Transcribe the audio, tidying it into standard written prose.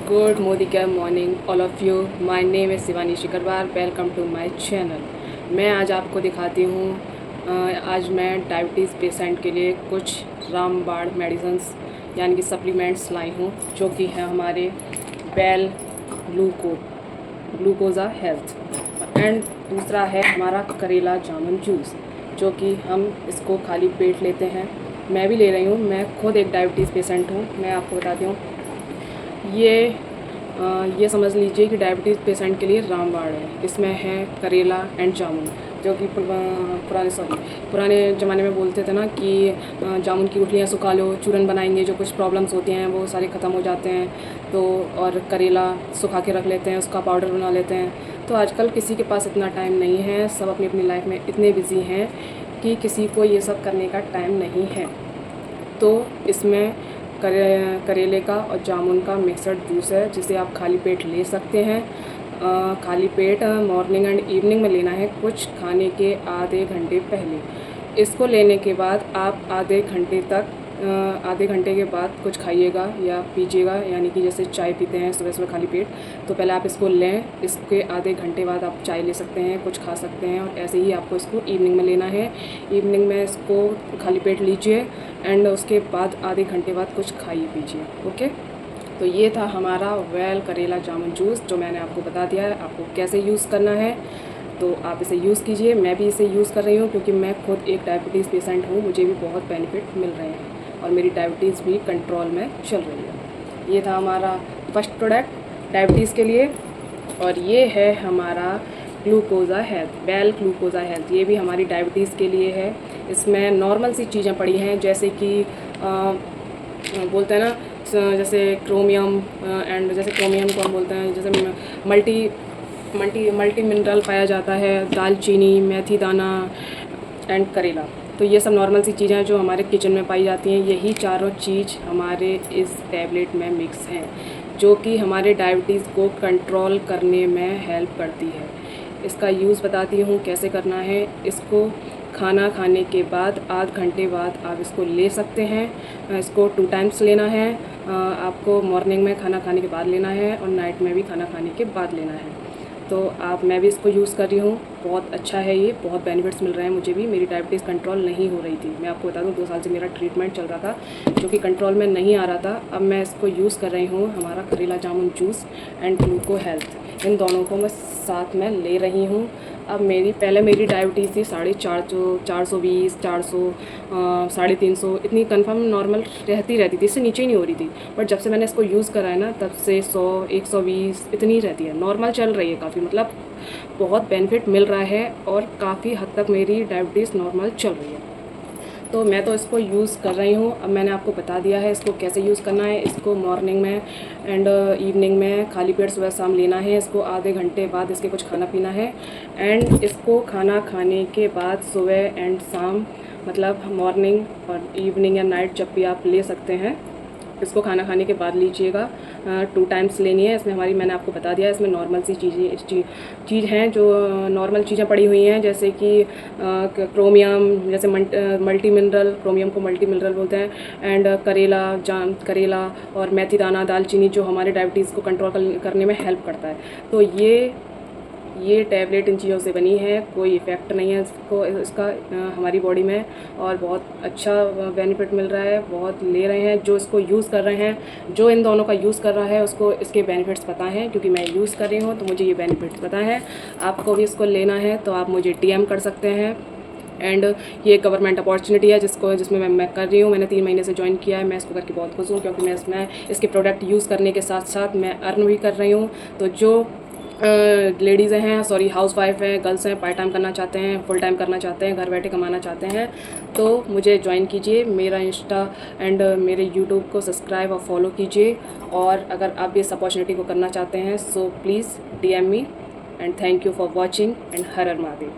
Good morning all of you. My name is Shivani Shikarwar. Welcome to my channel. मैं आज आपको दिखाती हूँ आज मैं डायबिटीज़ पेशेंट के लिए कुछ रामबाण मेडिसिन्स यानी कि सप्लीमेंट्स लाई हूँ, जो कि है हमारे बेल ग्लूकोज़ा हेल्थ, एंड दूसरा है हमारा करेला जामुन जूस, जो कि हम इसको खाली पेट लेते हैं. मैं भी ले रही हूँ. मैं खुद एक डायबिटीज़ पेशेंट हूँ. मैं आपको बताती हूँ, ये समझ लीजिए कि डायबिटीज़ पेशेंट के लिए रामबाण है. इसमें है करेला एंड जामुन, जो कि पुराने ज़माने में बोलते थे ना कि जामुन की गुठलियाँ सुखा लो, चूरन बनाएंगे, जो कुछ प्रॉब्लम्स होती हैं वो सारे ख़त्म हो जाते हैं. तो और करेला सुखा के रख लेते हैं, उसका पाउडर बना लेते हैं. तो आजकल किसी के पास इतना टाइम नहीं है. सब अपनी अपनी लाइफ में इतने बिज़ी हैं कि किसी को ये सब करने का टाइम नहीं है. तो इसमें करेले का और जामुन का मिक्सड जूस है, जिसे आप खाली पेट ले सकते हैं. खाली पेट मॉर्निंग एंड इवनिंग में लेना है, कुछ खाने के आधे घंटे पहले. इसको लेने के बाद आप आधे घंटे के बाद कुछ खाइएगा या पीजिएगा, यानी कि जैसे चाय पीते हैं सुबह सुबह खाली पेट, तो पहले आप इसको लें. इसके आधे घंटे बाद आप चाय ले सकते हैं, कुछ खा सकते हैं. और ऐसे ही आपको इसको इवनिंग में लेना है. इवनिंग में इसको खाली पेट लीजिए एंड उसके बाद आधे घंटे बाद कुछ खाइए पीजिए. ओके, तो ये था हमारा वेल करेला जामुन जूस, जो मैंने आपको बता दिया है आपको कैसे यूज़ करना है. तो आप इसे यूज़ कीजिए. मैं भी इसे यूज़ कर रही हूँ, क्योंकि मैं खुद एक डायबिटीज़ पेशेंट हूँ. मुझे भी बहुत बेनिफिट मिल रहे हैं और मेरी डायबिटीज़ भी कंट्रोल में चल रही है. ये था हमारा फर्स्ट प्रोडक्ट डायबिटीज़ के लिए. और ये है हमारा ग्लूकोज़ा हेल्थ, बेल ग्लूकोज़ा हेल्थ. ये भी हमारी डायबिटीज़ के लिए है. इसमें नॉर्मल सी चीज़ें पड़ी हैं, जैसे कि बोलते हैं ना, जैसे क्रोमियम एंड जैसे क्रोमियम को हम बोलते हैं, जैसे मल्टी मिनरल पाया जाता है, दालचीनी, मेथी दाना एंड करेला. तो ये सब नॉर्मल सी चीज़ें हैं जो हमारे किचन में पाई जाती हैं. यही चारों चीज़ हमारे इस टैबलेट में मिक्स हैं, जो कि हमारे डायबिटीज़ को कंट्रोल करने में हेल्प करती है. इसका यूज़ बताती हूँ कैसे करना है. इसको खाना खाने के बाद आध घंटे बाद आप इसको ले सकते हैं. इसको 2 टाइम्स लेना है. आपको मॉर्निंग में खाना खाने के बाद लेना है और नाइट में भी खाना खाने के बाद लेना है. तो मैं भी इसको यूज़ कर रही हूँ. बहुत अच्छा है ये, बहुत बेनिफिट्स मिल रहे हैं मुझे भी. मेरी डायबिटीज़ कंट्रोल नहीं हो रही थी. मैं आपको बता दूँ 2 साल से मेरा ट्रीटमेंट चल रहा था, जो कि कंट्रोल में नहीं आ रहा था. अब मैं इसको यूज़ कर रही हूँ, हमारा करेला जामुन जूस एंड ग्लूको हेल्थ. इन दोनों को मैं साथ में ले रही हूँ. अब पहले मेरी डायबिटीज़ थी 420, 400, 350, इतनी कंफर्म नॉर्मल रहती थी. इससे नीचे ही नहीं हो रही थी. बट जब से मैंने इसको यूज़ करा है ना, तब से 100, 120 इतनी रहती है. नॉर्मल चल रही है काफ़ी. मतलब बहुत बेनिफिट मिल रहा है और काफ़ी हद तक मेरी डायबिटीज़ नॉर्मल चल रही है. तो मैं तो इसको यूज़ कर रही हूँ. अब मैंने आपको बता दिया है इसको कैसे यूज़ करना है. इसको मॉर्निंग में एंड इवनिंग में खाली पेट सुबह शाम लेना है. इसको आधे घंटे बाद इसके कुछ खाना पीना है. एंड इसको खाना खाने के बाद सुबह एंड शाम, मतलब मॉर्निंग और इवनिंग या नाइट जब भी आप ले सकते हैं, इसको खाना खाने के बाद लीजिएगा. 2 टाइम्स लेनी है. इसमें मैंने आपको बता दिया है, इसमें नॉर्मल सी चीज़ हैं, जो नॉर्मल चीज़ें पड़ी हुई हैं, जैसे कि क्रोमियम, जैसे मल्टी मिनरल, क्रोमियम को मल्टी मिनरल बोलते हैं. एंड करेला और मेथी दाना, दालचीनी, जो हमारे डायबिटीज़ को कंट्रोल करने में हेल्प करता है. तो ये टैबलेट इन चीज़ों से बनी है. कोई इफ़ेक्ट नहीं है इसका हमारी बॉडी में, और बहुत अच्छा बेनिफिट मिल रहा है. बहुत ले रहे हैं जो इसको यूज़ कर रहे हैं. जो इन दोनों का यूज़ कर रहा है उसको इसके बेनिफिट्स पता हैं, क्योंकि मैं यूज़ कर रही हूँ तो मुझे ये बेनिफिट्स पता है. आपको भी इसको लेना है तो आप मुझे DM कर सकते हैं. एंड ये गवर्नमेंट अपॉर्चुनिटी है जिसमें मैं कर रही हूँ. मैंने 3 महीने से ज्वाइन किया है. मैं इसको करके बहुत खुश हूँ, क्योंकि मैं इसमें इसके प्रोडक्ट यूज़ करने के साथ साथ मैं अर्न भी कर रही हूँ. तो जो लेडीज़ हैं, हाउसवाइफ हैं, गर्ल्स हैं, पार्ट टाइम करना चाहते हैं, फुल टाइम करना चाहते हैं, घर बैठे कमाना चाहते हैं, तो मुझे ज्वाइन कीजिए. मेरा इंस्टा एंड मेरे यूट्यूब को सब्सक्राइब और फॉलो कीजिए. और अगर आप भी इस अपॉर्चुनिटी को करना चाहते हैं, so please DM me. And thank you for watching and her her Mahadev.